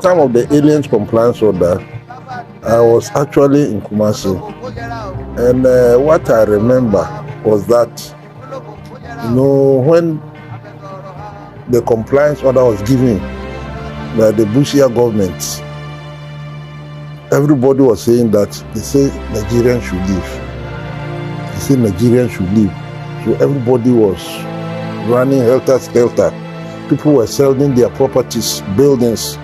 time of the aliens compliance order, I was actually in Kumasi. And what I remember was that, when the compliance order was given by the Bushia government, everybody was saying that they say Nigerians should leave. They say Nigerians should leave. So everybody was running helter-skelter. People were selling their properties, buildings,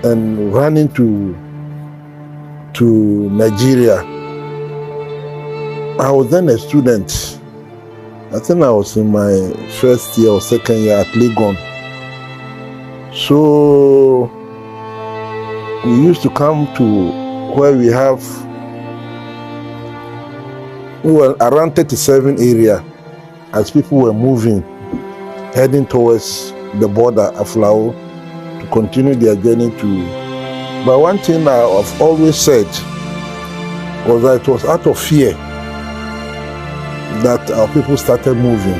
and running to Nigeria. I was then a student. I think I was in my first year or second year at Legon. So we used to come to where we were around 37 area as people were moving, heading towards the border, Aflao, to continue their journey to. But one thing I've always said was that it was out of fear that our people started moving.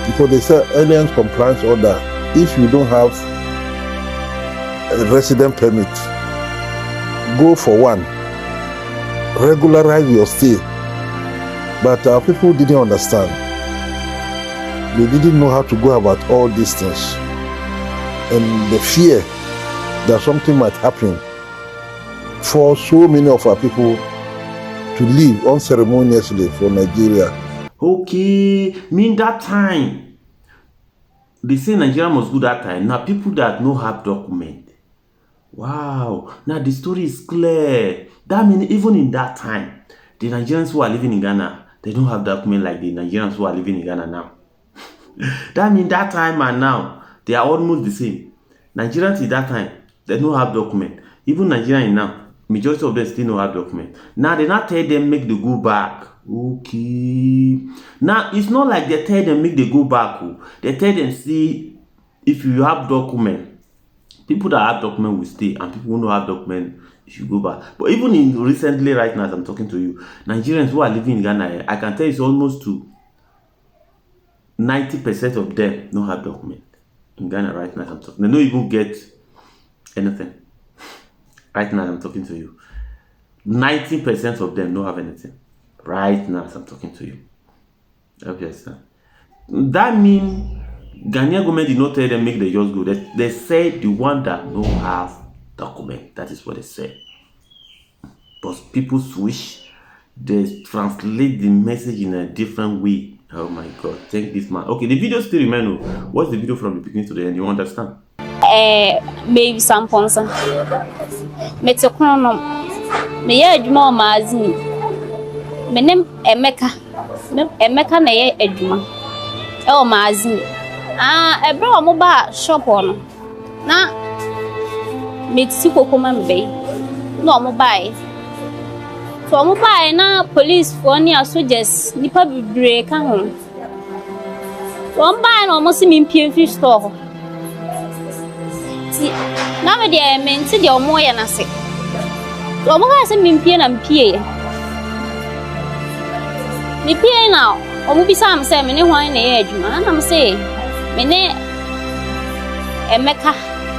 Because they said aliens compliance order, if you don't have a resident permit, go for one, regularize your stay. But our people didn't understand. They didn't know how to go about all these things. And the fear that something might happen for so many of our people to leave unceremoniously for Nigeria. Okay, mean that time. They say Nigeria must go that time. Now people that no have document. Wow. Now the story is clear. That means even in that time, the Nigerians who are living in Ghana, they don't have document like the Nigerians who are living in Ghana now. That means that time and now, they are almost the same. Nigerians in that time, they don't have document. Even Nigerians now, majority of them still don't have document. Now they not tell them make them go back. Okay. Now it's not like they tell them make they go back. They tell them see if you have document. People that have document will stay, and people who don't have document you should go back. But even in recently, right now, as I'm talking to you, Nigerians who are living in Ghana, I can tell it's almost to 90% of them don't have document in Ghana right now as I'm talking. They don't even get anything. Right now as I'm talking to you. 90% of them don't have anything. Right now as I'm talking to you. Obviously. That means Ghanaian government did not tell them make the just go. They said the one that don't have document. That is what they said. But people switch. They translate the message in a different way. Oh my God, thank this man. Okay, the video still remains. What's the video from the beginning to the end? You understand? Maybe some sponsor. Metacronom. Me adwuma maazini. Me nem Emeka. Emeka na ye adwuma. O maazini. Ebra omo ba shop ono. Na metsi kokoma mbei. No omo buy. So omo buy na police for ni soldiers nipa bibre ka ho. So omo buy na omo si mimpie fish store. Ti na me de menti de omo ya na se. So omo ga se mimpie na mpie. Mi pie na omo bi sam se me ne hwan na ye adwuma na me se me ne Emeka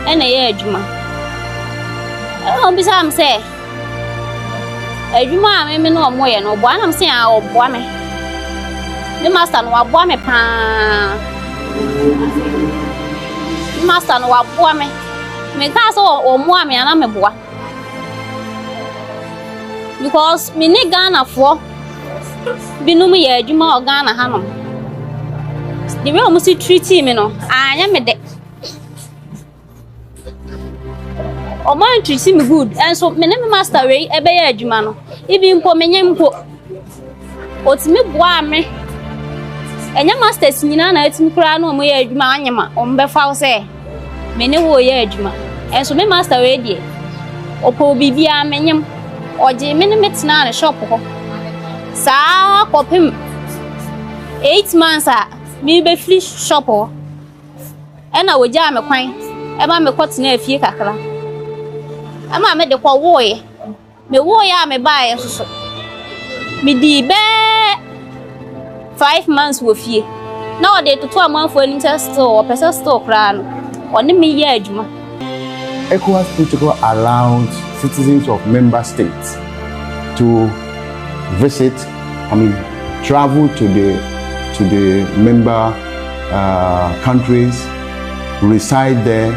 na ye adwuma. Omo bi sam se adwuma me no omo ye no bo anam se a oboa me. The master no aboa me pa. Master no aboa me. Me ka so omo a me ana me boa. Because me ne Ghana for binum ye adwuma o Ghana hanom. The way omo si treat me no anya me de. Omo treat me good and so me ne master we ebe ye adwuma no. Ibi mpo menye mpo. Otimi boa me. Enya masters nyina na atimi kura na omo ye adwuma anyema ombe fa se me ne wo ye adwuma. Enso me master we die. Opo bibia menyem. Oje me ne metena na shop ho. Sa kopim 8 months a me be free shop ho. Ena woja me kwan. E ma me kotena afie kakra. Ama me de kwa wo ye. Me wo ya me bae so. Me di be 5 months wo fie. Na o de to amanfo ni still o pesa still kra no. Oni me ye adwuma. ECOWAS protocol allows citizens of member states to visit, travel to the member countries, reside there,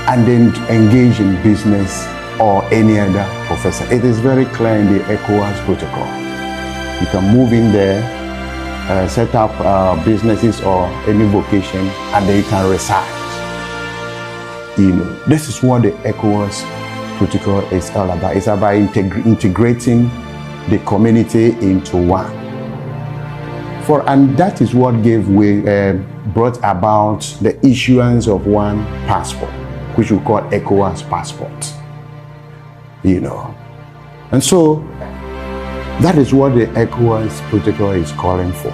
and then engage in business or any other profession. It is very clear in the ECOWAS protocol. You can move in there, set up businesses or any vocation, and then you can reside. This is what the ECOWAS protocol is all about. It's about integrating the community into one. And that is what brought about the issuance of one passport, which we call ECOWAS passport. And so that is what the ECOWAS protocol is calling for.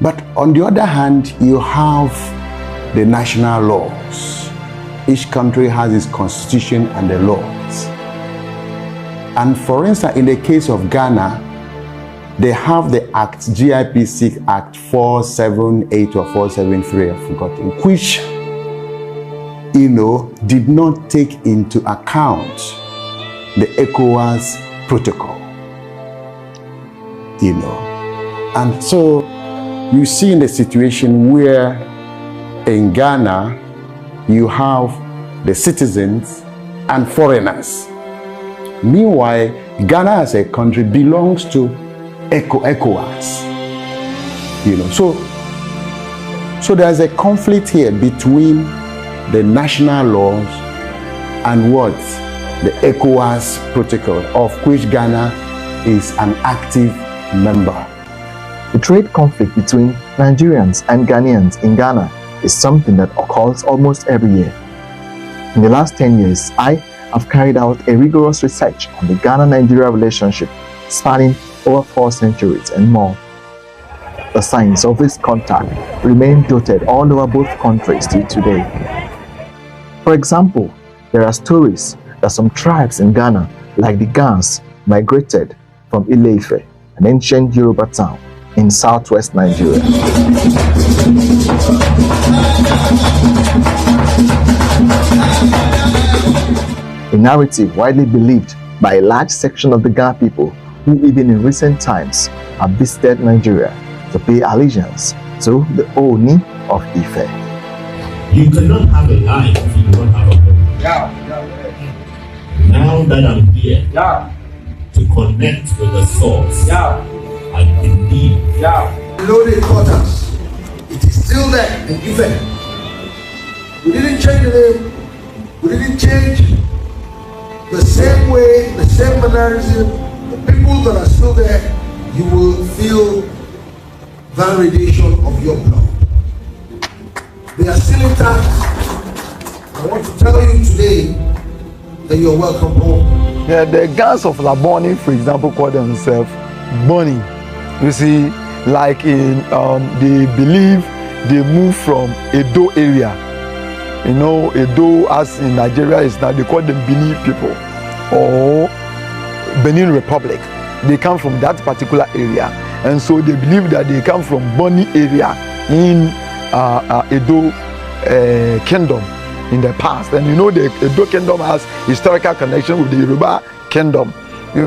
But on the other hand, you have the national laws. Each country has its constitution and the laws. And for instance, in the case of Ghana, they have the Act, GIPC Act 478 or 473, I've forgotten, which, did not take into account the ECOWAS protocol, And so you see in the situation where in Ghana, you have the citizens and foreigners. Meanwhile, Ghana as a country belongs to ECOWAS. So there's a conflict here between the national laws and what the ECOWAS protocol, of which Ghana is an active member. The trade conflict between Nigerians and Ghanaians in Ghana is something that occurs almost every year. In the last 10 years, I have carried out a rigorous research on the Ghana-Nigeria relationship spanning over 4 centuries and more. The signs of this contact remain dotted all over both countries till today. For example, there are stories that some tribes in Ghana, like the Gans, migrated from Ile-Ife, an ancient Yoruba town in southwest Nigeria. A narrative widely believed by a large section of the Ghana people who even in recent times have visited Nigeria to pay allegiance to the Oni of Ife. You cannot have a life if you don't have a home. Now that I'm here to connect with the source, I believe. Loaded quarters. It is still there in Ife. We didn't change the name. We didn't change the same way, the same mannerism. The people that are still there, you will feel validation of your blood. They are still intact. I want to tell you today that you're welcome home. Yeah, the Gans of Laboni, for example, call themselves Bonnie. You see, like they believe they move from Edo area. Edo, as in Nigeria is now, they call them Benin people or Benin Republic. They come from that particular area, and so they believe that they come from Bonny area in Edo kingdom in the past. And the Edo kingdom has historical connection with the Yoruba kingdom.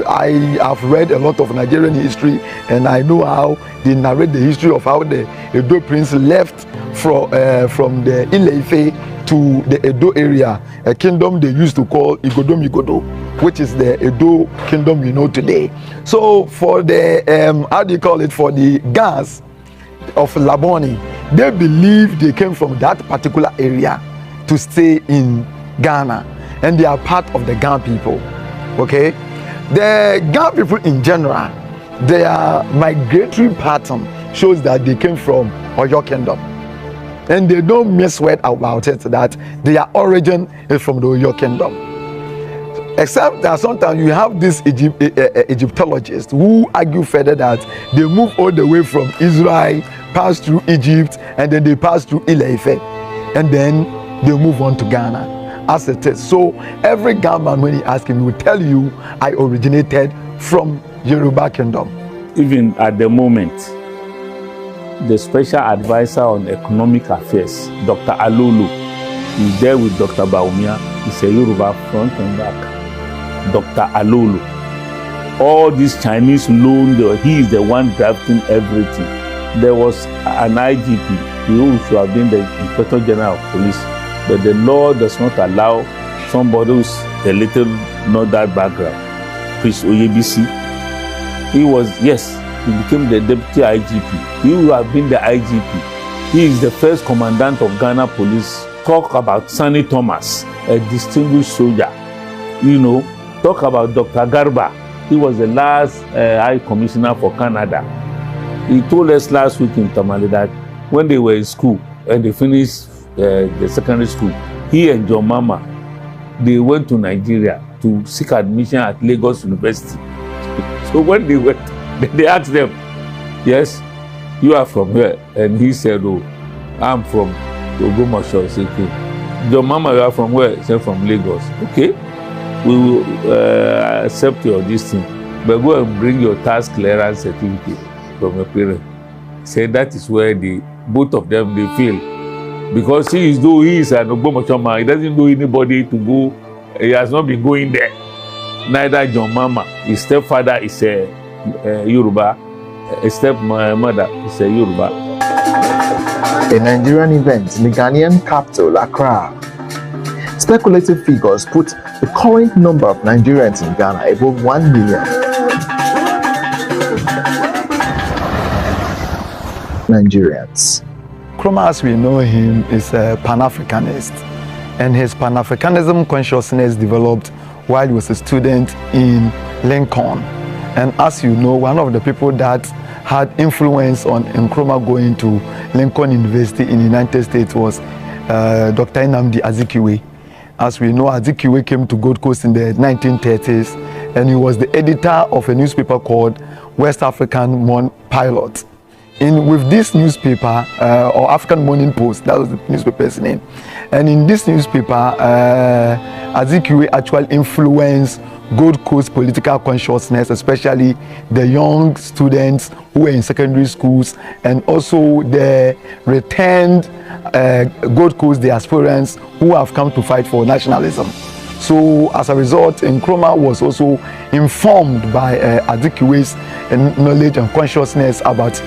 I have read a lot of Nigerian history, and I know how they narrate the history of how the Edo prince left from the Ile-Ife to the Edo area, a kingdom they used to call Igodo, which is the Edo kingdom we know today. So for the for the Gans of Laboni, they believe they came from that particular area to stay in Ghana, and they are part of the Ghana people. Okay, the Ghana people in general, their migratory pattern shows that they came from Oyo Kingdom, and they don't miss word about it that their origin is from the Oyo Kingdom. Except that sometimes you have these Egyptologists who argue further that they move all the way from Israel, pass through Egypt, and then they pass through Ile-Ife, and then they move on to Ghana as it is. So every Ghanaian, when he asks him, he will tell you, I originated from Yoruba Kingdom. Even at the moment, the Special Advisor on Economic Affairs, Dr. Alulu, He's there with Dr. Baumia. He's a Yoruba front and back. Dr. Alolo. All these Chinese loan, he is the one drafting everything. There was an IGP, he also have been the Inspector General of Police, but the law does not allow somebody who's a little not that background. Chris Oyebisi, he was, yes, he became the Deputy IGP. He will have been the IGP. He is the first Commandant of Ghana Police. Talk about Sonny Thomas, a distinguished soldier. You know, talk about Dr. Garba. He was the last High Commissioner for Canada. He told us last week in Tamale that when they were in school and they finished the secondary school, he and John Mama, they went to Nigeria to seek admission at Lagos University. So when they went, they asked them, yes, you are from where? And he said, oh, I'm from Ogbomoso. Okay. John Mama, you are from where? He said, from Lagos. Okay, we will accept your this thing, but go and bring your tax clearance certificate from your parents. Say that is where both of them they fail, because he is an Ogbomoso man. He doesn't know anybody to go. He has not been going there. Neither John Mama. His stepfather is a Yoruba. His stepmother is a Yoruba. A Nigerian event in the Ghanaian capital, Accra. Speculative figures put the current number of Nigerians in Ghana above 1 million. Nigerians. Nkrumah, as we know him, is a Pan-Africanist, and his Pan-Africanism consciousness developed while he was a student in Lincoln. And as you know, one of the people that had influence on Nkrumah going to Lincoln University in the United States was Dr. Nnamdi Azikiwe. As we know, Azikiwe came to Gold Coast in the 1930s, and he was the editor of a newspaper called West African Pilot. With this newspaper, or African Morning Post, that was the newspaper's name. And in this newspaper, Azikiwe actually influenced Gold Coast political consciousness, especially the young students who were in secondary schools, and also the returned Gold Coast diasporans who have come to fight for nationalism. So as a result, Nkrumah was also informed by Azikiwe's knowledge and consciousness about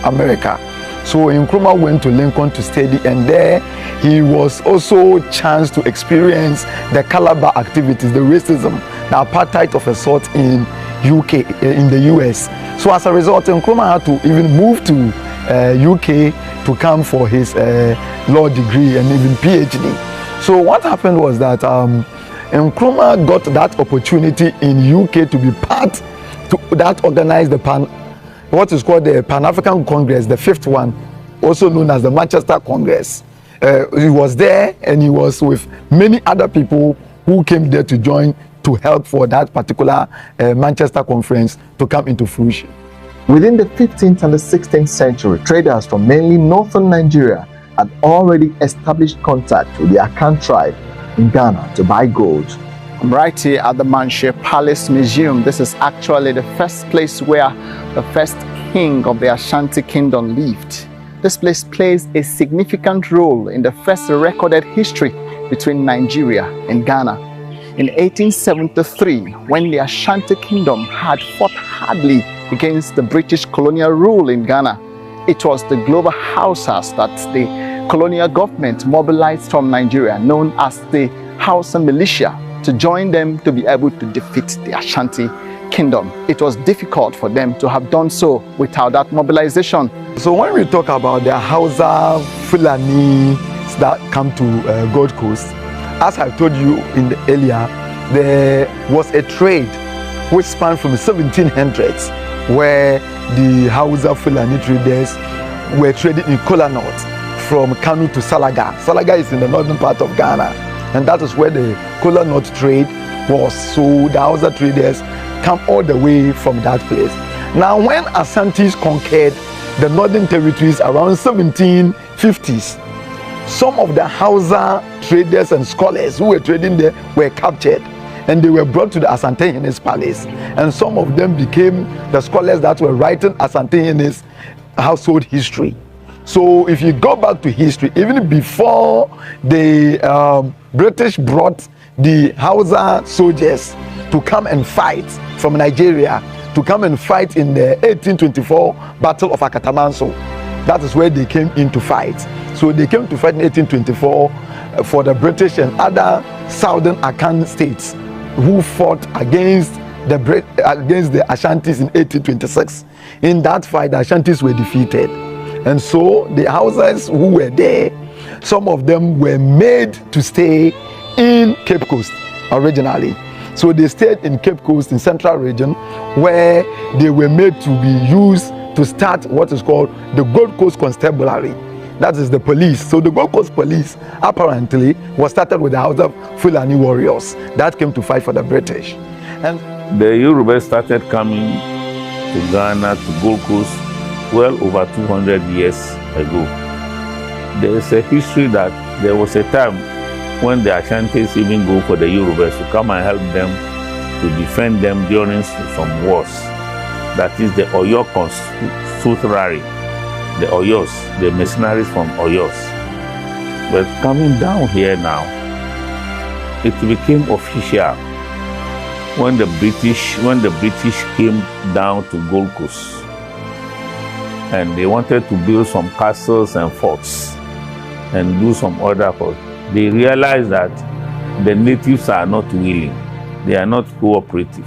America. So Nkrumah went to Lincoln to study, and there he was also chanced to experience the Calabar activities, the racism, the apartheid of a sort in in the US. So as a result, Nkrumah had to even move to UK to come for his law degree and even PhD. So what happened was that Nkrumah got that opportunity in UK to be part to that organized what is called the Pan-African Congress, the fifth one, also known as the Manchester Congress. He was there, and he was with many other people who came there to join to help for that particular Manchester Conference to come into fruition. Within the 15th and the 16th century, traders from mainly northern Nigeria had already established contact with the Akan tribe in Ghana to buy gold. I'm right here at the Manche Palace Museum. This is actually the first place where the first king of the Ashanti Kingdom lived. This place plays a significant role in the first recorded history between Nigeria and Ghana. In 1873, when the Ashanti Kingdom had fought hardly against the British colonial rule in Ghana, it was the Global Hausas that the colonial government mobilized from Nigeria, known as the Hausa militia, to join them to be able to defeat the Ashanti Kingdom. It was difficult for them to have done so without that mobilization. So when we talk about the Hausa Fulani that come to Gold Coast, as I told you earlier, there was a trade which spanned from the 1700s, where the Hausa Fulani traders were trading in Kola North from Kanu to Salaga. Salaga is in the northern part of Ghana, and that is where the Kola North trade was. So the Hausa traders come all the way from that place. Now, when Asantis conquered the northern territories around 1750s, some of the Hausa traders and scholars who were trading there were captured, and they were brought to the Asante-Hene's palace. And some of them became the scholars that were writing Asante-Hene's household history. So if you go back to history, even before the British brought the Hausa soldiers to come and fight from Nigeria, to come and fight in the 1824 Battle of Akatamanso. That is where they came in to fight. So they came to fight in 1824 for the British and other southern Akan states who fought against the Ashantis in 1826. In that fight, the Ashantis were defeated. And so the Hausas who were there, some of them were made to stay in Cape Coast originally. So they stayed in Cape Coast in Central Region, where they were made to be used to start what is called the Gold Coast Constabulary. That is the police. So the Gold Coast Police apparently was started with the House of Fulani warriors that came to fight for the British. And the Yoruba started coming to Ghana, to Gold Coast, well over 200 years ago. There is a history that there was a time when the Ashantis even go for the Yorubas to come and help them to defend them during some wars. That is the Oyo Consuetary, the Oyos, the mercenaries from Oyos. But coming down here now, it became official when the British came down to Gold Coast and they wanted to build some castles and forts and do some other forts. They realized that the natives are not willing, they are not cooperative.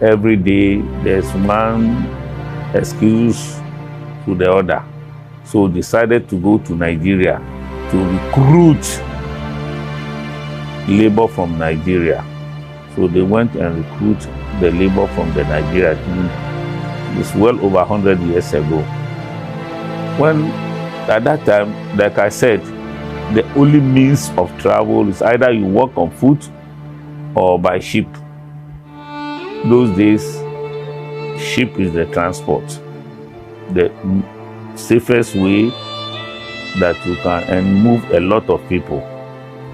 Every day there's one excuse to the other. So decided to go to Nigeria to recruit labor from Nigeria. So they went and recruit the labor from the Nigeria. It's well over 100 years ago. When at that time, like I said, the only means of travel is either you walk on foot or by ship. Those days, ship is the transport, the safest way that you can and move a lot of people.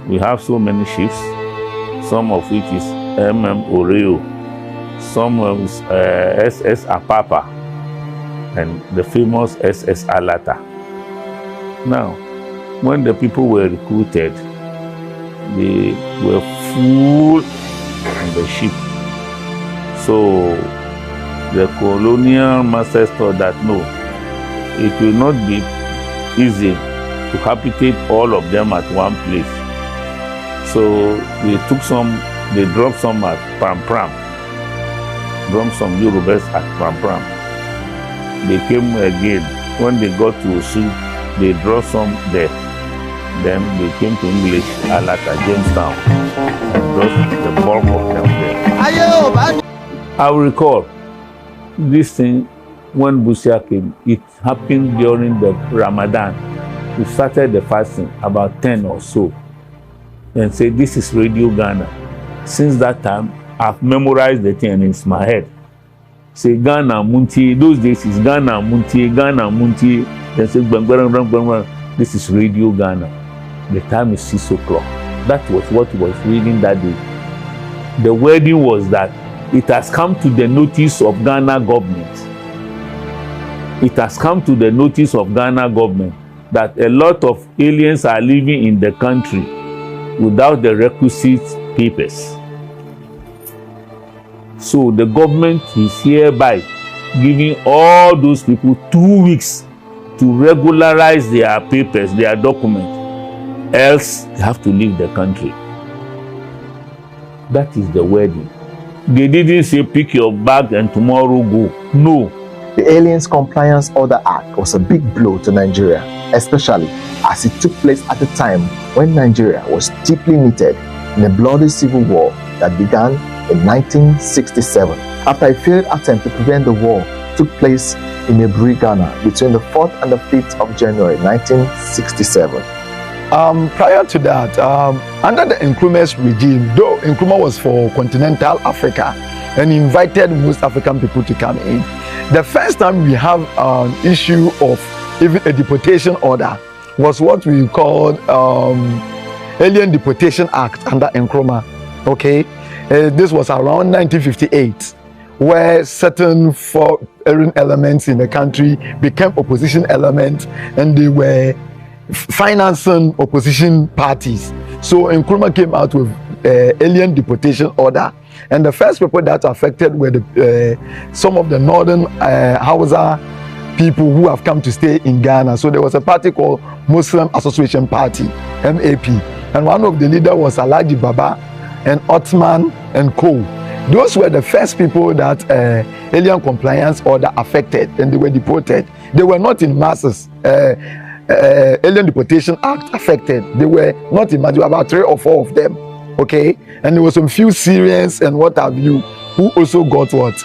We have so many ships, some of which is Oreo, some is SS Apapa, and the famous SS Alata. Now, when the people were recruited, they were full on the ship. So the colonial masters thought that no, it will not be easy to habitate all of them at one place. So they dropped some at Pram, dropped some Yorubas at Pram. They came again. When they got to Osu, they dropped some there. Then they came to English, Alata, Jamestown, and dropped the bulk of them there. I will recall this thing when Busia came. It happened during the Ramadan. We started the fasting about 10 or so and said, this is Radio Ghana. Since that time, I've memorized the thing and it's my head. Say Ghana Munti, those days is Ghana Munti, Ghana Munti. Then say, this is Radio Ghana. The time is 6 o'clock. That was what was reading that day. The wording was that it has come to the notice of Ghana government. It has come to the notice of Ghana government that a lot of aliens are living in the country without the requisite papers. So the government is hereby giving all those people 2 weeks to regularize their papers, their documents, else they have to leave the country. That is the wording. They didn't say pick your bag and tomorrow go. No. The Aliens Compliance Order Act was a big blow to Nigeria, especially as it took place at a time when Nigeria was deeply knitted in a bloody civil war that began in 1967 after a failed attempt to prevent the war took place in Eburi, Ghana between the 4th and the 5th of January 1967. Prior to that, under the Nkrumah's regime, though Nkrumah was for continental Africa and invited most African people to come in, the first time we have an issue of even a deportation order was what we called Alien Deportation Act under Nkrumah. Okay, this was around 1958, where certain erring elements in the country became opposition elements, and they were financing opposition parties. So Nkrumah came out with alien deportation order, and the first people that affected were some of the northern Hausa people who have come to stay in Ghana. So there was a party called Muslim Association Party, MAP, and one of the leaders was Alhaji Baba and Otman and Co. Those were the first people that alien compliance order affected, and they were deported. They were not in masses. Alien Deportation Act affected. They were not in masses, about 3 or 4 of them. Okay, and there were some few Syrians and what have you who also got what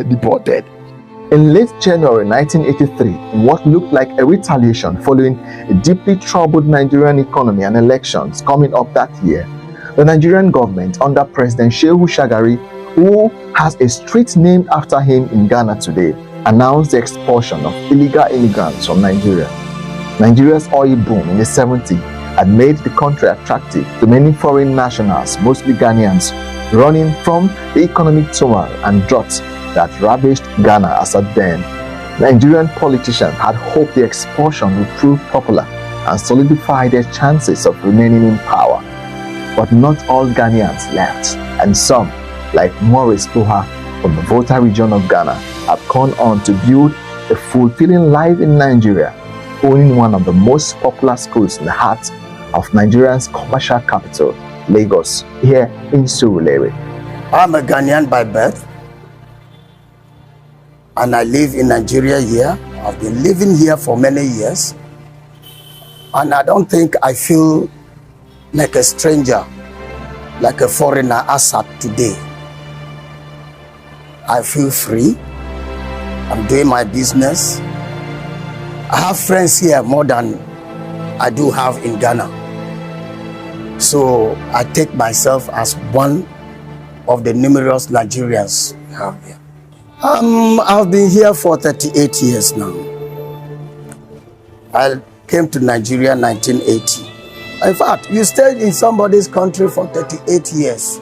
deported. In late January 1983, what looked like a retaliation following a deeply troubled Nigerian economy and elections coming up that year, the Nigerian government under President Shehu Shagari, who has a street named after him in Ghana today, announced the expulsion of illegal immigrants from Nigeria. Nigeria's oil boom in the 70s had made the country attractive to many foreign nationals, mostly Ghanaians, running from the economic turmoil and drought that ravaged Ghana as at then. Nigerian politicians had hoped the expulsion would prove popular and solidify their chances of remaining in power. But not all Ghanaians left, and some, like Maurice Buha from the Volta region of Ghana, have gone on to build a fulfilling life in Nigeria, owning one of the most popular schools in the heart of Nigeria's commercial capital, Lagos, here in Surulere. I'm a Ghanaian by birth, and I live in Nigeria here. I've been living here for many years, and I don't think I feel like a stranger, like a foreigner as at today. I feel free. I'm doing my business. I have friends here more than I do have in Ghana. So I take myself as one of the numerous Nigerians we have here. I've been here for 38 years now. I came to Nigeria in 1980. In fact, you stayed in somebody's country for 38 years.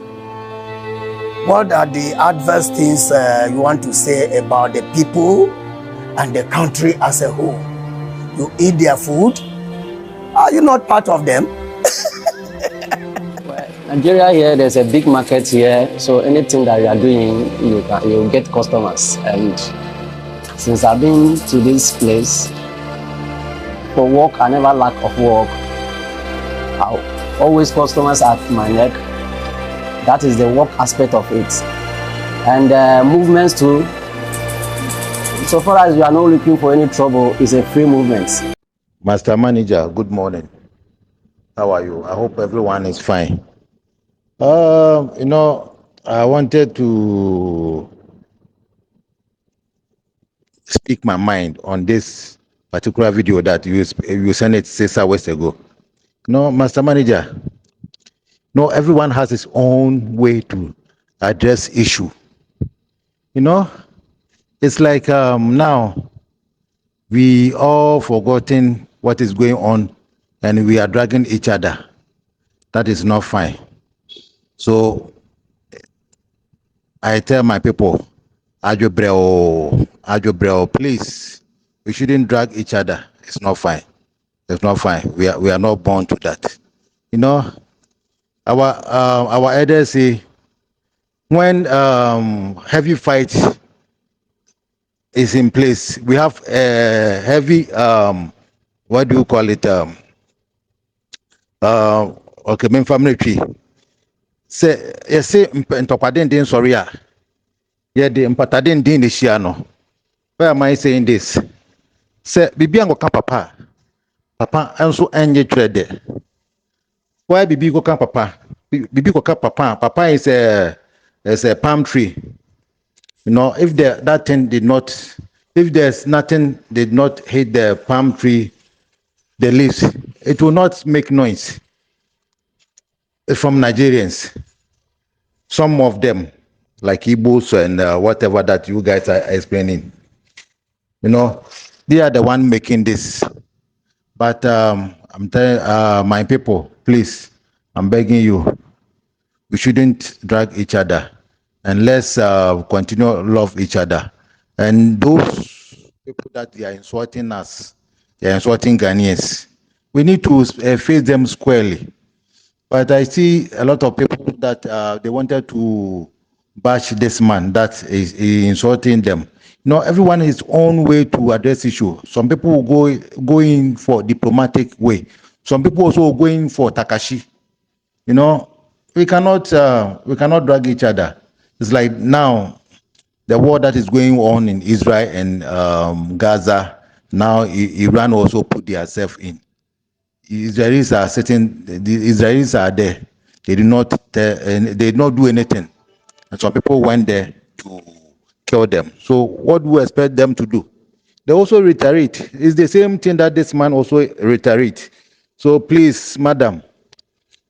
What are the adverse things you want to say about the people and the country as a whole? You eat their food? Are you not part of them? Well, Nigeria here, there's a big market here, so anything that you are doing, you'll get customers. And since I've been to this place, for work, I never lack of work. Always customers at my neck. That is the work aspect of it. And movements too. So far as you are not looking for any trouble, it's a free movement. Master Manager, good morning. How are you? I hope everyone is fine. I wanted to speak my mind on this particular video that you sent it 6 hours ago. Master Manager, everyone has his own way to address issue. It's like now we all forgotten what is going on and we are dragging each other. That is not fine. So I tell my people, Ajo Breo, please, we shouldn't drag each other. It's not fine. It's not fine. We are not born to that. Our elders say when heavy fight is in place, we have a heavy what do you call it? Okay, family tree. Say you say ntokwaden sorry ah. Yeah, the mpataden din no. Why am I saying this? Say bibi ango kan papa. Papa enso enye trade. Why bibi go kan papa? Bibi go kan papa. Papa is a palm tree. If that thing did not, if there's nothing did not hit the palm tree, the leaves, it will not make noise. It's from Nigerians. Some of them, like Igbos and whatever that you guys are explaining, they are the one making this. But I'm telling my people, please, I'm begging you, we shouldn't drag each other. and let's continue to love each other. And those people that they are insulting us, they are insulting Ghanaians, we need to face them squarely. But I see a lot of people that they wanted to bash this man that is insulting them. You know, everyone has his own way to address issue. Some people will go in for diplomatic way. Some people also go in for Takashi. You know, we cannot drag each other. It's like now the war that is going on in Israel and Gaza. Now Iran also put themselves in. Israelis are sitting. The Israelis are there. They did not do anything, and some people went there to kill them. So what do we expect them to do? They also retaliate. It's the same thing that this man also retaliate. So please, madam,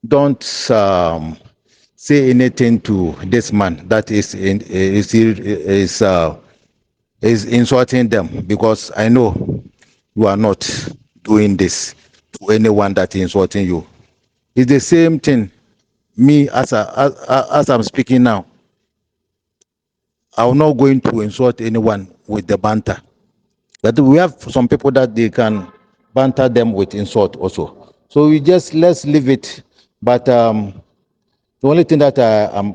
don't say anything to this man that is insulting them, because I know you are not doing this to anyone that is insulting you. It's the same thing. Me, as I'm speaking now, I'm not going to insult anyone with the banter. But we have some people that they can banter them with insult also. So let's leave it. But the only thing that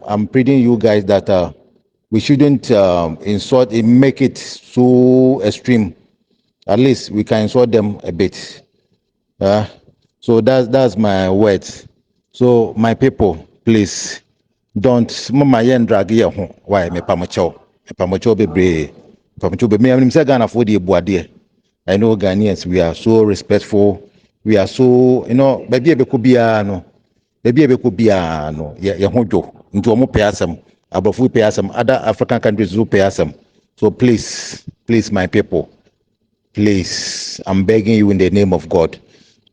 I'm pleading you guys that we shouldn't insult it, make it so extreme. At least we can insult them a bit. So that's my words. So my people, please don't mama yen drag ye ho. Why me pamocho bebre. Pamocho be me am say Ghana for the buade. I know Ghanaians, we are so respectful. We are so, baby ebe ko bia no. Baby ebe ko bia no. Ye ho dwo. Nti omo pay asem. Abofu pay asem. Other African countries do pay asem. So please, my people, please, I'm begging you in the name of God,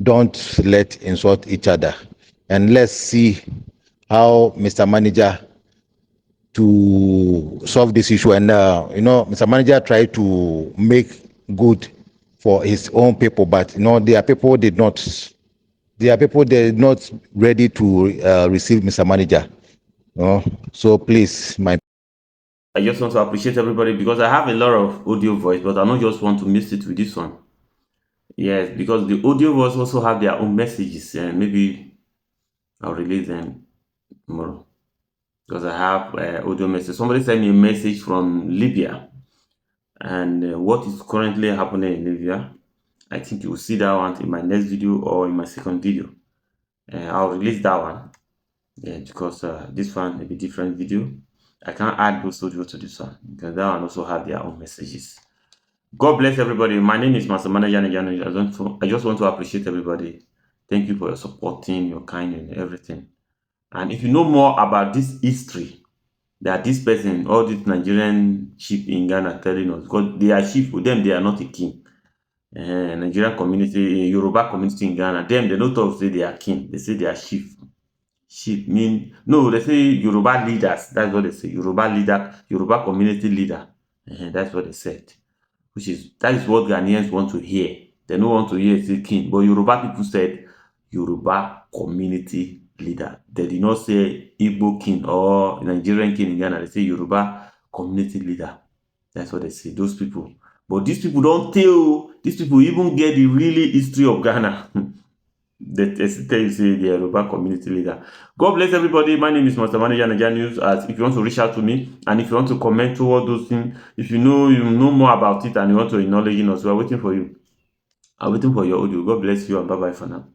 don't let insult each other. And let's see how Mr. Manager to solve this issue. And, Mr. Manager tried to make good for his own people, but, their people did not ready to receive Mr. Manager. So please, I just want to appreciate everybody because I have a lot of audio voice, but I don't just want to mix it with this one. Yes, because the audio voice also have their own messages, and maybe I'll release them tomorrow because I have audio message. Somebody sent me a message from Libya, and what is currently happening in Libya. I think you will see that one in my next video or in my second video. I'll release that one. Yeah, because this one may be different video. I can't add those audio to this one because that one also have their own messages. God bless everybody. My name is Master Manager Nigerian. I just want to appreciate everybody. Thank you for your supporting, your kindness, and everything. And if you know more about this history that this person, all these Nigerian chief in Ghana telling us, because they are chief, with them they are not a king. Nigerian community, Yoruba community in Ghana, them they don't talk say they are king. They say they are chief. Chief mean no, they say Yoruba leaders. That's what they say. Yoruba leader, Yoruba community leader. That's what they said. That is what Ghanaians want to hear. They don't want to hear say king. But Yoruba people said Yoruba community leader. They did not say Igbo king or Nigerian king in Ghana. They say Yoruba community leader. That's what they say. Those people. But these people don't tell. These people even get the really history of Ghana. They tell you say the Yoruba community leader. God bless everybody. My name is Master Manager Nigerian News. If you want to reach out to me and if you want to comment to all those things, if you know more about it and you want to acknowledge us, we are waiting for you. I'm waiting for your audio. God bless you and bye bye for now.